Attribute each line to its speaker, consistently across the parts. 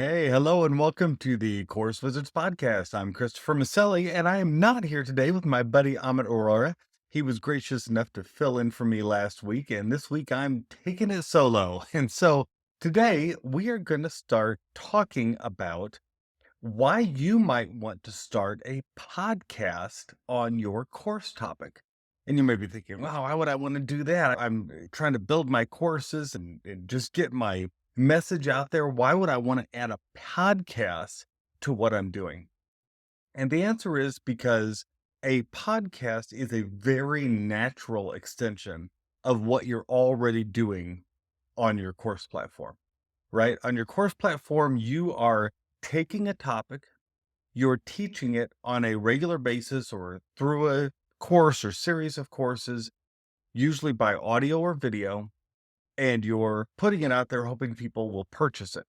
Speaker 1: Hey, hello, and welcome to the Course Wizards podcast. I'm Christopher Maselli, and I am not here today with my buddy Amit Aurora. He was gracious enough to fill in for me last week, and this week I'm taking it solo. And so today we are going to start talking about why you might want to start a podcast on your course topic. And you may be thinking, wow, why would I want to do that? I'm trying to build my courses and just get my message out there. Why would I want to add a podcast to what I'm doing? And the answer is because a podcast is a very natural extension of what you're already doing on your course platform, right? On your course platform, you are taking a topic, you're teaching it on a regular basis or through a course or series of courses, usually by audio or video, and you're putting it out there hoping people will purchase it.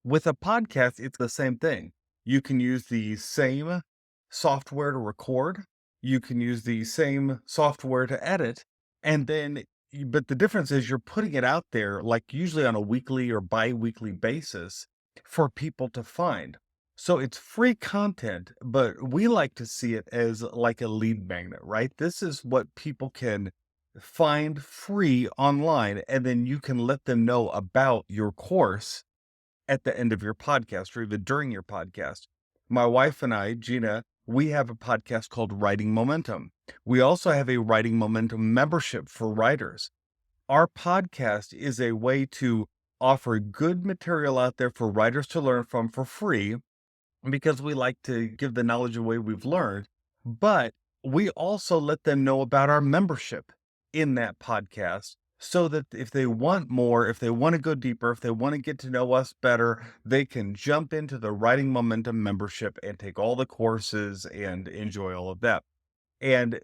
Speaker 1: With a podcast, it's the same thing. You can use the same software to record, you can use the same software to edit, and then but the difference is you're putting it out there like usually on a weekly or bi-weekly basis for people to find. So it's free content, but we like to see it as like a lead magnet, right? This is what people can find free online, and then you can let them know about your course at the end of your podcast or even during your podcast. My wife and I, Gina, we have a podcast called Writing Momentum. We also have a Writing Momentum membership for writers. Our podcast is a way to offer good material out there for writers to learn from for free because we like to give the knowledge away we've learned, but we also let them know about our membership in that podcast so that if they want more, if they want to go deeper, if they want to get to know us better, they can jump into the Writing Momentum membership and take all the courses and enjoy all of that. And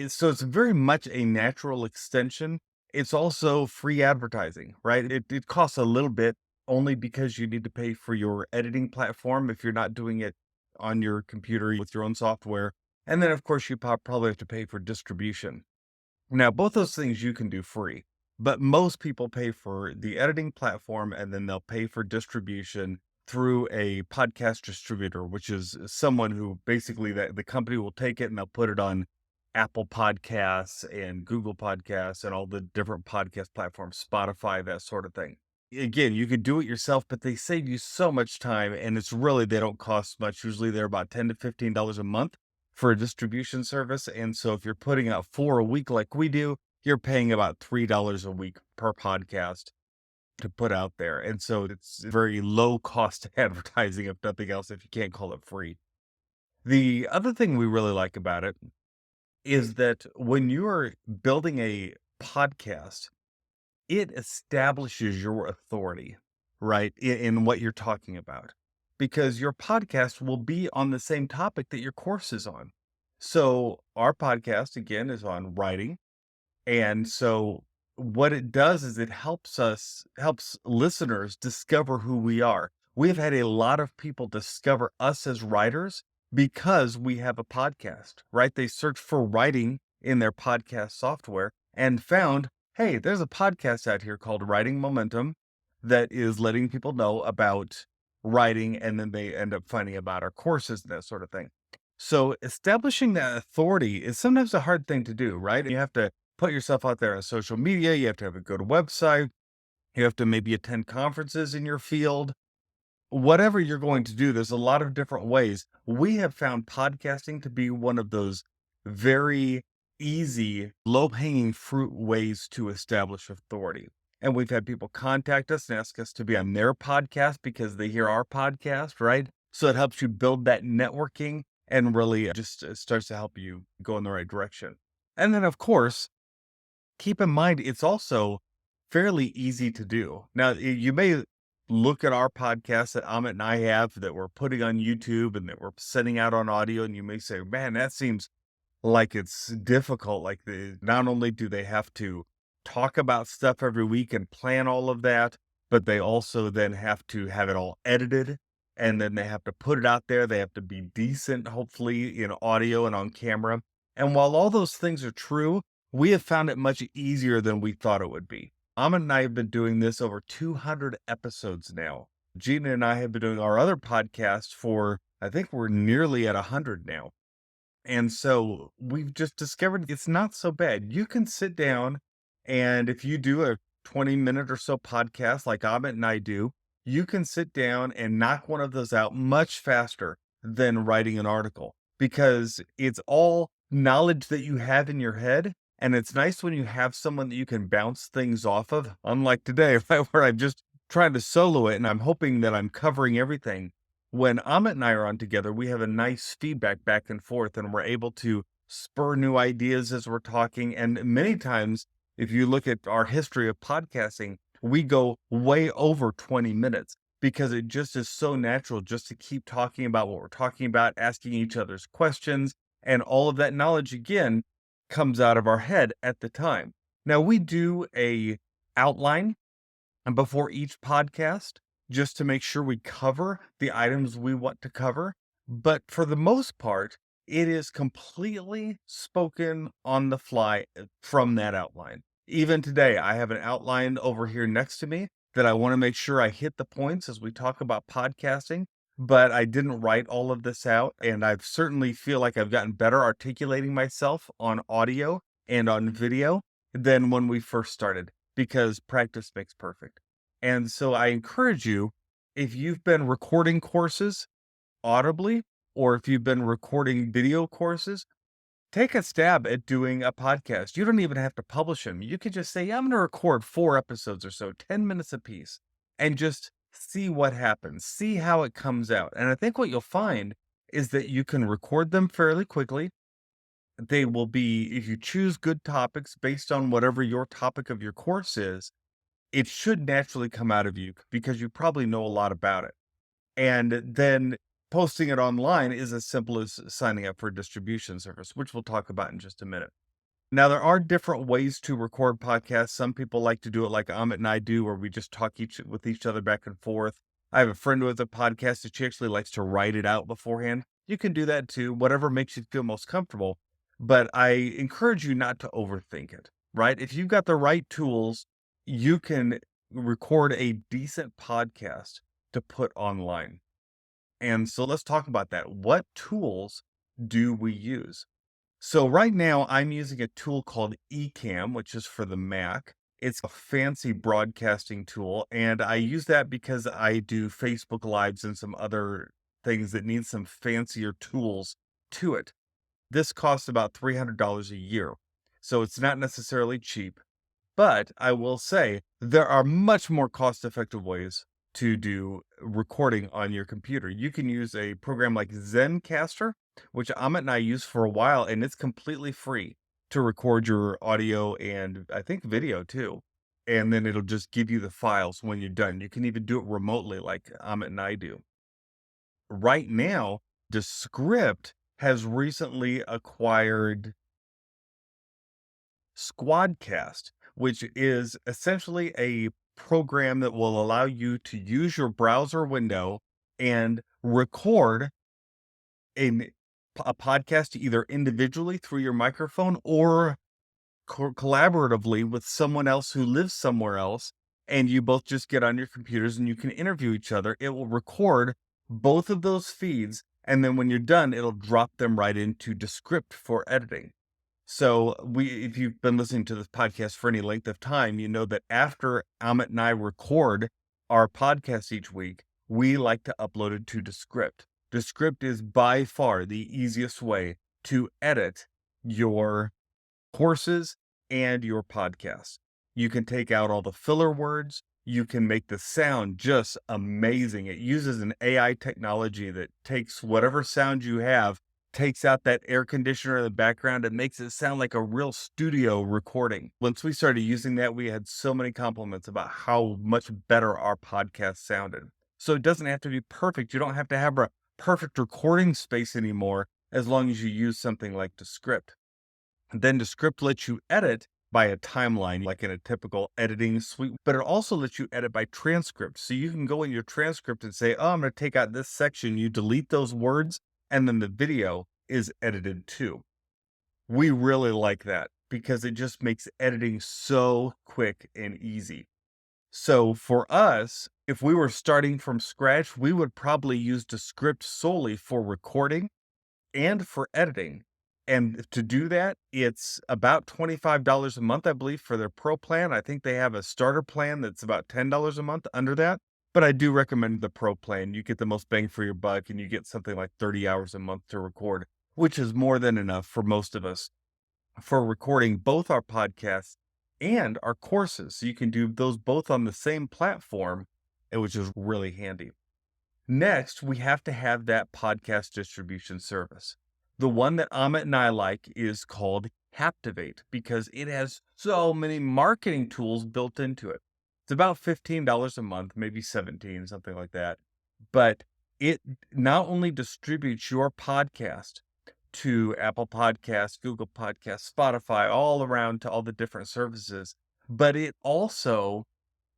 Speaker 1: so it's very much a natural extension. It's also free advertising, right? It costs a little bit only because you need to pay for your editing platform if you're not doing it on your computer with your own software. And then, of course, you probably have to pay for distribution. Now, both those things you can do free, but most people pay for the editing platform and then they'll pay for distribution through a podcast distributor, which is someone who basically the company will take it and they'll put it on Apple Podcasts and Google Podcasts and all the different podcast platforms, Spotify, that sort of thing. Again, you could do it yourself, but they save you so much time and it's really, they don't cost much. Usually they're about $10 to $15 a month for a distribution service. And so if you're putting out 4 a week like we do, you're paying about $3 a week per podcast to put out there. And so it's very low cost advertising, if nothing else, if you can't call it free. The other thing we really like about it is that when you're building a podcast, it establishes your authority, right, in what you're talking about, because your podcast will be on the same topic that your course is on. So our podcast, again, is on writing. And so what it does is it helps listeners discover who we are. We've had a lot of people discover us as writers because we have a podcast, right? They searched for writing in their podcast software and found, hey, there's a podcast out here called Writing Momentum that is letting people know about writing, and then they end up finding about our courses and that sort of thing. So establishing that authority is sometimes a hard thing to do, right? You have to put yourself out there on social media. You have to have a good website. You have to maybe attend conferences in your field. Whatever you're going to do, there's a lot of different ways. We have found podcasting to be one of those very easy, low hanging fruit ways to establish authority. And we've had people contact us and ask us to be on their podcast because they hear our podcast, right? So it helps you build that networking and really just starts to help you go in the right direction. And then, of course, keep in mind, it's also fairly easy to do. Now, you may look at our podcast that Amit and I have that we're putting on YouTube and that we're sending out on audio, and you may say, man, that seems like it's difficult. Like, not only do they have to talk about stuff every week and plan all of that, but they also then have to have it all edited. And then they have to put it out there. They have to be decent, hopefully, in audio and on camera. And while all those things are true, we have found it much easier than we thought it would be. Amit and I have been doing this over 200 episodes now. Gina and I have been doing our other podcast for, I think we're nearly at 100 now. And so we've just discovered it's not so bad. You can sit down, and if you do a 20-minute or so podcast like Amit and I do, you can sit down and knock one of those out much faster than writing an article because it's all knowledge that you have in your head. And it's nice when you have someone that you can bounce things off of, unlike today, right, where I'm just trying to solo it and I'm hoping that I'm covering everything. When Amit and I are on together, we have a nice feedback back and forth, and we're able to spur new ideas as we're talking. And many times, if you look at our history of podcasting, we go way over 20 minutes because it just is so natural just to keep talking about what we're talking about, asking each other's questions, and all of that knowledge again comes out of our head at the time. Now we do a outline and before each podcast, just to make sure we cover the items we want to cover. But for the most part, it is completely spoken on the fly from that outline. Even today, I have an outline over here next to me that I want to make sure I hit the points as we talk about podcasting. But I didn't write all of this out, and I certainly feel like I've gotten better articulating myself on audio and on video than when we first started because practice makes perfect. And so I encourage you, if you've been recording courses audibly, or if you've been recording video courses, take a stab at doing a podcast. You don't even have to publish them. You could just say, "Yeah, I'm going to record 4 episodes or so, 10 minutes apiece, and just see what happens, see how it comes out." And I think what you'll find is that you can record them fairly quickly. They will be, if you choose good topics based on whatever your topic of your course is, it should naturally come out of you because you probably know a lot about it. And then posting it online is as simple as signing up for a distribution service, which we'll talk about in just a minute. Now, there are different ways to record podcasts. Some people like to do it like Amit and I do, where we just talk with each other back and forth. I have a friend who has a podcast that she actually likes to write it out beforehand. You can do that too, whatever makes you feel most comfortable. But I encourage you not to overthink it, right? If you've got the right tools, you can record a decent podcast to put online. And so let's talk about that. What tools do we use? So right now I'm using a tool called Ecamm, which is for the Mac. It's a fancy broadcasting tool, and I use that because I do Facebook Lives and some other things that need some fancier tools to it. This costs about $300 a year, so it's not necessarily cheap. But I will say there are much more cost-effective ways to do recording on your computer. You can use a program like Zencaster, which Amit and I used for a while, and it's completely free to record your audio and I think video too. And then it'll just give you the files when you're done. You can even do it remotely like Amit and I do. Right now, Descript has recently acquired Squadcast, which is essentially a program that will allow you to use your browser window and record in a podcast either individually through your microphone or collaboratively with someone else who lives somewhere else. And you both just get on your computers and you can interview each other. It will record both of those feeds. And then when you're done, it'll drop them right into Descript for editing. So if you've been listening to this podcast for any length of time, you know that after Amit and I record our podcast each week, we like to upload it to Descript. Descript is by far the easiest way to edit your courses and your podcast. You can take out all the filler words. You can make the sound just amazing. It uses an AI technology that takes whatever sound you have, takes out that air conditioner in the background, and makes it sound like a real studio recording. Once we started using that, we had so many compliments about how much better our podcast sounded. So it doesn't have to be perfect. You don't have to have a perfect recording space anymore as long as you use something like Descript. Then Descript lets you edit by a timeline, like in a typical editing suite, but it also lets you edit by transcript. So you can go in your transcript and say, "Oh, I'm going to take out this section." You delete those words, and then the video is edited too. We really like that because it just makes editing so quick and easy. So for us, if we were starting from scratch, we would probably use Descript solely for recording and for editing. And to do that, it's about $25 a month, I believe, for their pro plan. I think they have a starter plan that's about $10 a month under that. But I do recommend the pro plan. You get the most bang for your buck and you get something like 30 hours a month to record, which is more than enough for most of us for recording both our podcasts and our courses. So you can do those both on the same platform, which is really handy. Next, we have to have that podcast distribution service. The one that Amit and I like is called Captivate because it has so many marketing tools built into it. It's about $15 a month, maybe 17, something like that. But it not only distributes your podcast to Apple Podcasts, Google Podcasts, Spotify, all around to all the different services, but it also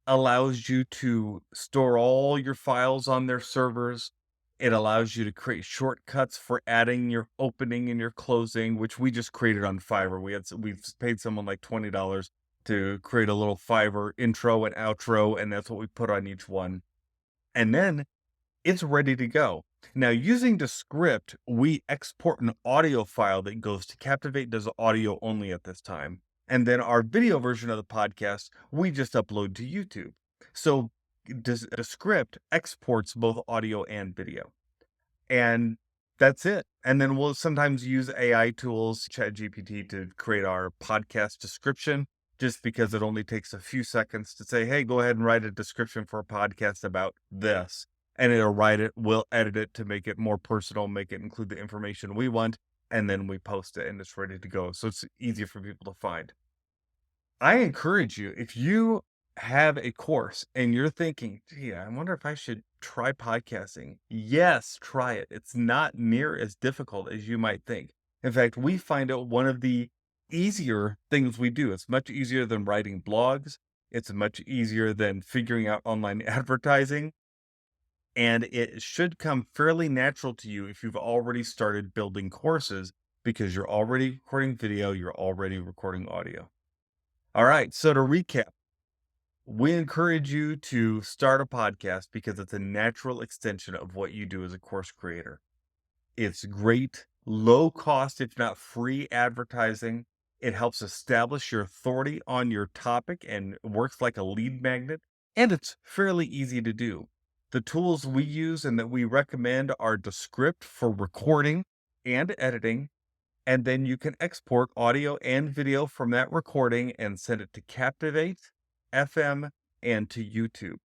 Speaker 1: allows you to store all your files on their servers. It allows you to create shortcuts for adding your opening and your closing, which we just created on Fiverr. We've paid someone like $20 to create a little Fiverr intro and outro, and that's what we put on each one. And then it's ready to go. Now, using Descript, we export an audio file that goes to Captivate, does audio only at this time. And then our video version of the podcast, we just upload to YouTube. So Descript exports both audio and video. And that's it. And then we'll sometimes use AI tools, ChatGPT, to create our podcast description, just because it only takes a few seconds to say, hey, go ahead and write a description for a podcast about this. And it'll write it, we'll edit it to make it more personal, make it include the information we want, and then we post it and it's ready to go. So it's easier for people to find. I encourage you, if you have a course and you're thinking, gee, I wonder if I should try podcasting. Yes, try it. It's not near as difficult as you might think. In fact, we find it one of the easier things we do. It's much easier than writing blogs. It's much easier than figuring out online advertising. And it should come fairly natural to you if you've already started building courses because you're already recording video, you're already recording audio. All right, so to recap, we encourage you to start a podcast because it's a natural extension of what you do as a course creator. It's great, low cost, if not free advertising. It helps establish your authority on your topic and works like a lead magnet, and it's fairly easy to do. The tools we use and that we recommend are Descript for recording and editing, and then you can export audio and video from that recording and send it to Captivate, FM, and to YouTube.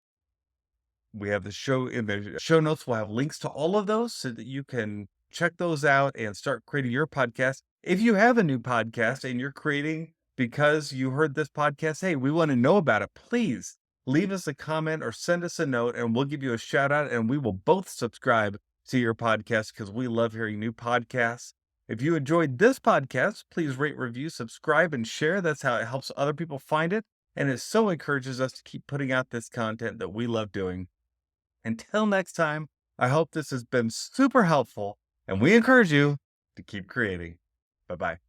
Speaker 1: We have the show in the show notes. We'll have links to all of those so that you can check those out and start creating your podcast. If you have a new podcast and you're creating because you heard this podcast, hey, we want to know about it. Please leave us a comment or send us a note and we'll give you a shout out and we will both subscribe to your podcast because we love hearing new podcasts. If you enjoyed this podcast, please rate, review, subscribe, and share. That's how it helps other people find it. And it so encourages us to keep putting out this content that we love doing. Until next time, I hope this has been super helpful, and we encourage you to keep creating. Bye-bye.